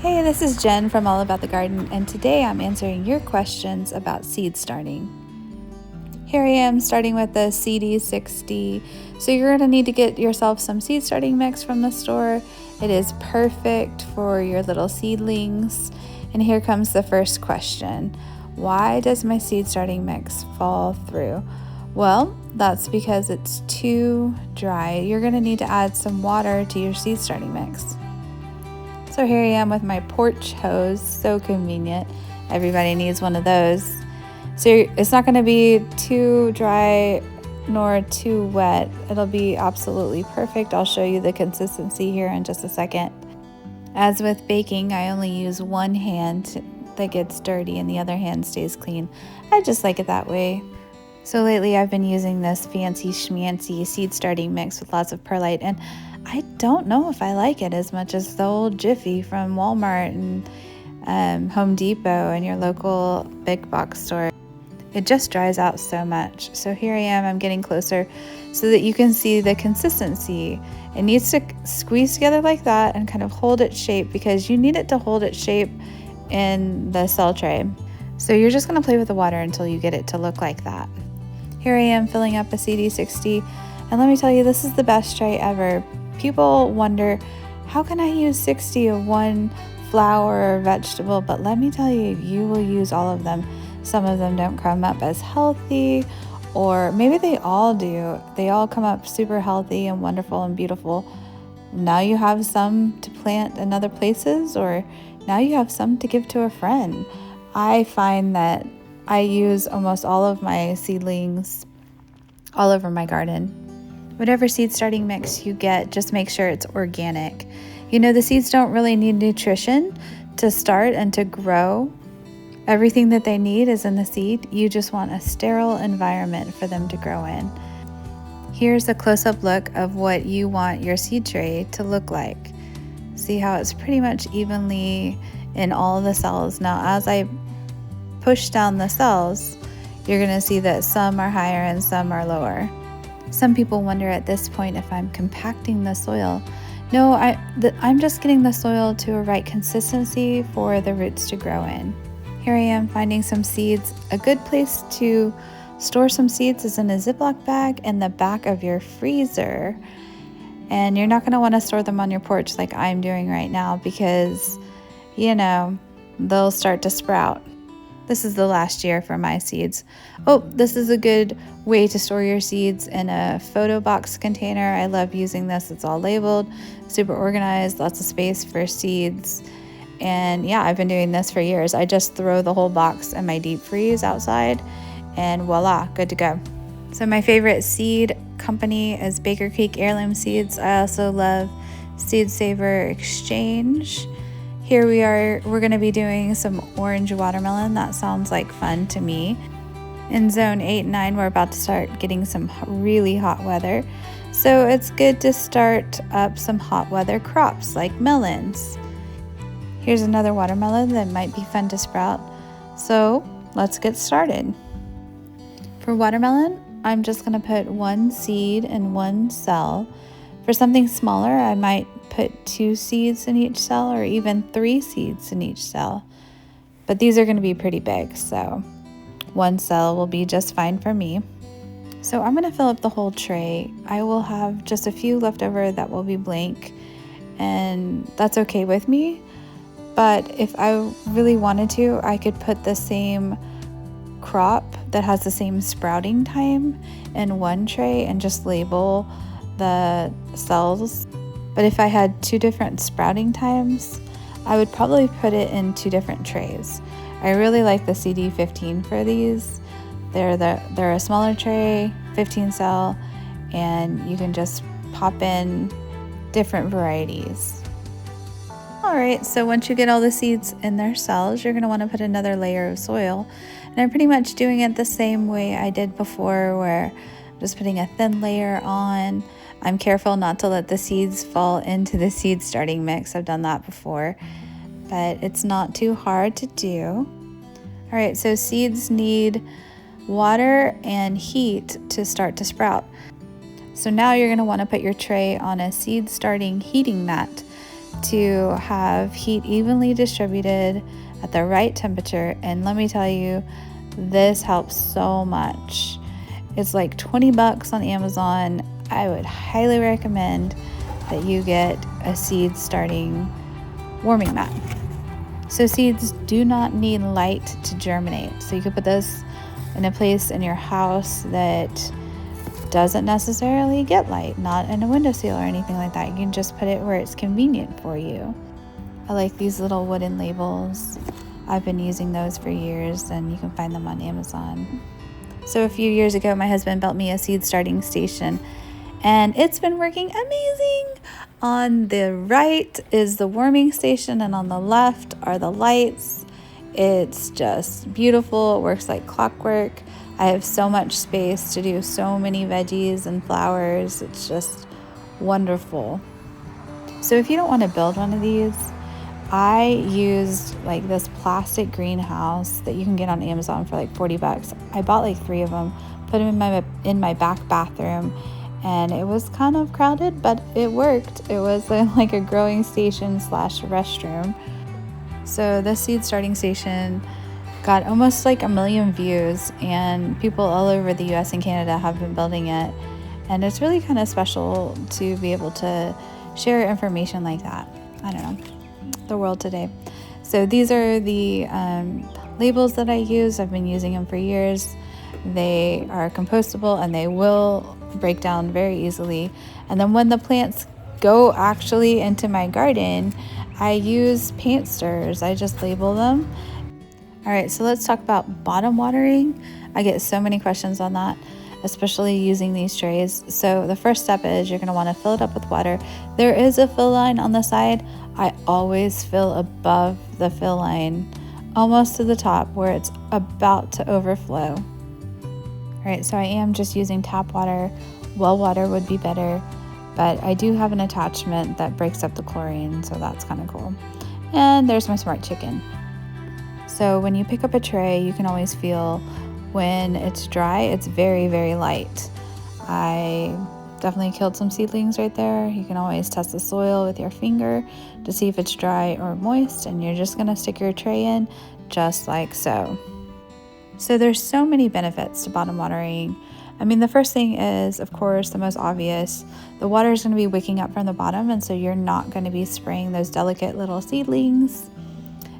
Hey, this is Jen from All About the Garden, and today I'm answering your questions about seed starting. Here I am starting with the CD60. So you're going to need to get yourself some seed starting mix from the store. It is perfect for your little seedlings. And here comes the first question. Why does my seed starting mix fall through? Well, that's because it's too dry. You're going to need to add some water to your seed starting mix. So here I am with my porch hose, so convenient. Everybody needs one of those. So it's not going to be too dry nor too wet. It'll be absolutely perfect. I'll show you the consistency here in just a second. As with baking, I only use one hand that gets dirty and the other hand stays clean. I just like it that way. So lately I've been using this fancy schmancy seed starting mix with lots of perlite, and I don't know if I like it as much as the old Jiffy from Walmart and Home Depot and your local big box store. It just dries out so much. So here I am, I'm getting closer so that you can see the consistency. It needs to squeeze together like that and kind of hold its shape, because you need it to hold its shape in the cell tray. So you're just going to play with the water until you get it to look like that. Here I am filling up a CD60, and let me tell you, this is the best tray ever. People wonder, how can I use 60 of one flower or vegetable? But let me tell you, you will use all of them. Some of them don't come up as healthy, or maybe they all do. They all come up super healthy and wonderful and beautiful. Now you have some to plant in other places, or now you have some to give to a friend. I find that I use almost all of my seedlings all over my garden. Whatever seed starting mix you get, just make sure it's organic. You know, the seeds don't really need nutrition to start and to grow. Everything that they need is in the seed. You just want a sterile environment for them to grow in. Here's a close-up look of what you want your seed tray to look like. See how it's pretty much evenly in all the cells. Now, as I push down the cells, you're going to see that some are higher and some are lower. Some people wonder at this point if I'm compacting the soil. No, I'm just getting the soil to a right consistency for the roots to grow in. Here I am finding some seeds. A good place to store some seeds is in a Ziploc bag in the back of your freezer. And you're not going to want to store them on your porch like I'm doing right now, because, you know, they'll start to sprout. This is the last year for my seeds. Oh, this is a good way to store your seeds, in a photo box container. I love using this. It's all labeled, super organized, lots of space for seeds. And yeah, I've been doing this for years. I just throw the whole box in my deep freeze outside, and voila, good to go. So my favorite seed company is Baker Creek Heirloom Seeds. I also love Seed Saver Exchange. Here we are, we're going to be doing some orange watermelon. That sounds like fun to me. In zone 8 and 9, we're about to start getting some really hot weather. So it's good to start up some hot weather crops like melons. Here's another watermelon that might be fun to sprout. So let's get started. For watermelon, I'm just going to put one seed in one cell. For something smaller, I might put 2 seeds in each cell, or even 3 seeds in each cell. But these are going to be pretty big, so one cell will be just fine for me. So I'm going to fill up the whole tray. I will have just a few left over that will be blank, and that's okay with me. But if I really wanted to, I could put the same crop that has the same sprouting time in one tray and just label the cells. But if I had 2 different sprouting times, I would probably put it in 2 different trays. I really like the CD15 for these. They're a smaller tray, 15 cell, and you can just pop in different varieties. All right, so once you get all the seeds in their cells, you're going to want to put another layer of soil. And I'm pretty much doing it the same way I did before, where I'm just putting a thin layer on. I'm careful not to let the seeds fall into the seed starting mix. I've done that before, but it's not too hard to do. All right, so seeds need water and heat to start to sprout. So now you're going to want to put your tray on a seed starting heating mat. to have heat evenly distributed at the right temperature. And let me tell you, this helps so much. It's like 20 bucks on Amazon. I would highly recommend that you get a seed starting warming mat. So seeds do not need light to germinate. So you could put this in a place in your house that doesn't necessarily get light, not in a windowsill or anything like that. You can just put it where it's convenient for you. I like these little wooden labels. I've been using those for years, and you can find them on Amazon. So a few years ago, my husband built me a seed starting station, and it's been working amazing. On the right is the warming station, and on the left are the lights. It's just beautiful. It works like clockwork. I have so much space to do so many veggies and flowers. It's just wonderful. So if you don't want to build one of these, I used like this plastic greenhouse that you can get on Amazon for like 40 bucks. I bought like 3 of them, put them in my back bathroom, and it was kind of crowded, but it worked. It was like a growing station / restroom. So this seed starting station got almost like 1 million views, and people all over the US and Canada have been building it. And it's really kind of special to be able to share information like that. I don't know, the world today. So these are the labels that I use. I've been using them for years. They are compostable and they will break down very easily. And then when the plants go actually into my garden, I use paint stirrers. I just label them. All right, so let's talk about bottom watering. I get so many questions on that, especially using these trays. So the first step is you're gonna wanna fill it up with water. There is a fill line on the side. I always fill above the fill line, almost to the top where it's about to overflow. All right, so I am just using tap water. Well water would be better, but I do have an attachment that breaks up the chlorine, so that's kind of cool. And there's my smart chicken. So when you pick up a tray, you can always feel when it's dry, it's very, very light. I definitely killed some seedlings right there. You can always test the soil with your finger to see if it's dry or moist, and you're just gonna stick your tray in just like so. So there's so many benefits to bottom watering. I mean, the first thing is, of course, the most obvious. The water is gonna be wicking up from the bottom, and so you're not gonna be spraying those delicate little seedlings.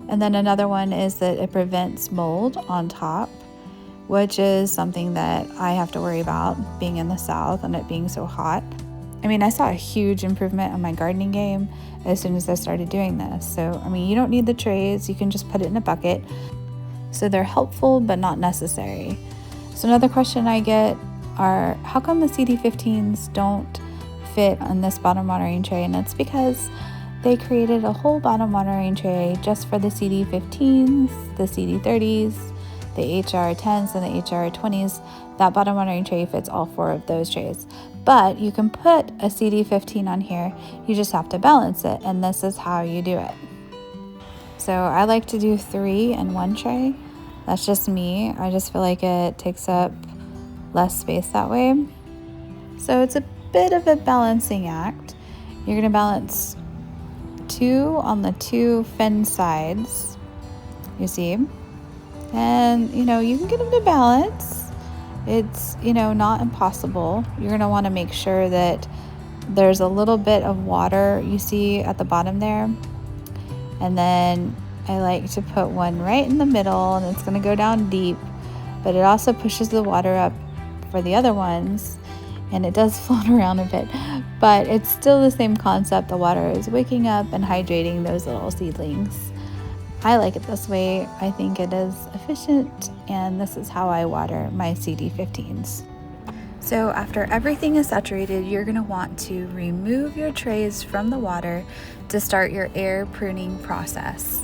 And then another one is that it prevents mold on top, which is something that I have to worry about being in the South and it being so hot. I mean, I saw a huge improvement on my gardening game as soon as I started doing this. So, I mean, you don't need the trays, you can just put it in a bucket. So they're helpful, but not necessary. So another question I get are, how come the CD15s don't fit on this bottom watering tray? And it's because they created a whole bottom watering tray just for the CD15s, the CD30s, the HR10s, and the HR20s. That bottom watering tray fits all 4 of those trays. But you can put a CD15 on here, you just have to balance it, and this is how you do it. So I like to do 3 in one tray. That's just me. I just feel like it takes up less space that way. So it's a bit of a balancing act. You're gonna balance 2 on the 2 fin sides, you see, and you can get them to balance. It's not impossible. You're going to want to make sure that there's a little bit of water you see at the bottom there, and then I like to put one right in the middle, and it's going to go down deep, but it also pushes the water up for the other ones, and it does float around a bit, but it's still the same concept. The water is waking up and hydrating those little seedlings. I like it this way. I think it is efficient, and this is how I water my CD15s. So after everything is saturated, you're going to want to remove your trays from the water to start your air pruning process.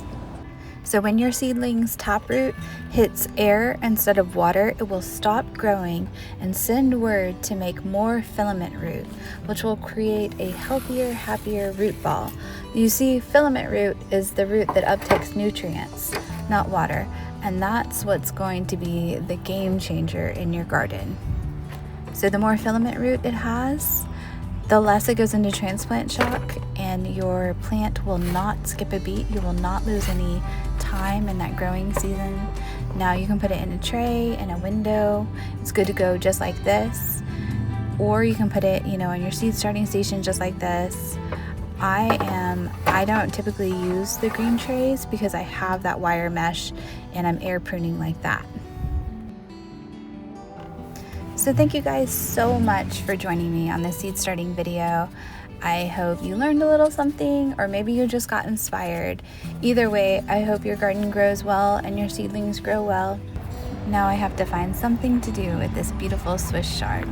So when your seedling's taproot hits air instead of water, it will stop growing and send word to make more filament root, which will create a healthier, happier root ball. You see, filament root is the root that uptakes nutrients, not water, and that's what's going to be the game changer in your garden. So the more filament root it has, the less it goes into transplant shock, and your plant will not skip a beat. You will not lose any time in that growing season. Now you can put it in a tray, in a window. It's good to go just like this, or you can put it, you know, in your seed starting station just like this. I don't typically use the green trays because I have that wire mesh and I'm air pruning like that. So thank you guys so much for joining me on this seed starting video. I hope you learned a little something, or maybe you just got inspired. Either way, I hope your garden grows well and your seedlings grow well. Now I have to find something to do with this beautiful Swiss chard.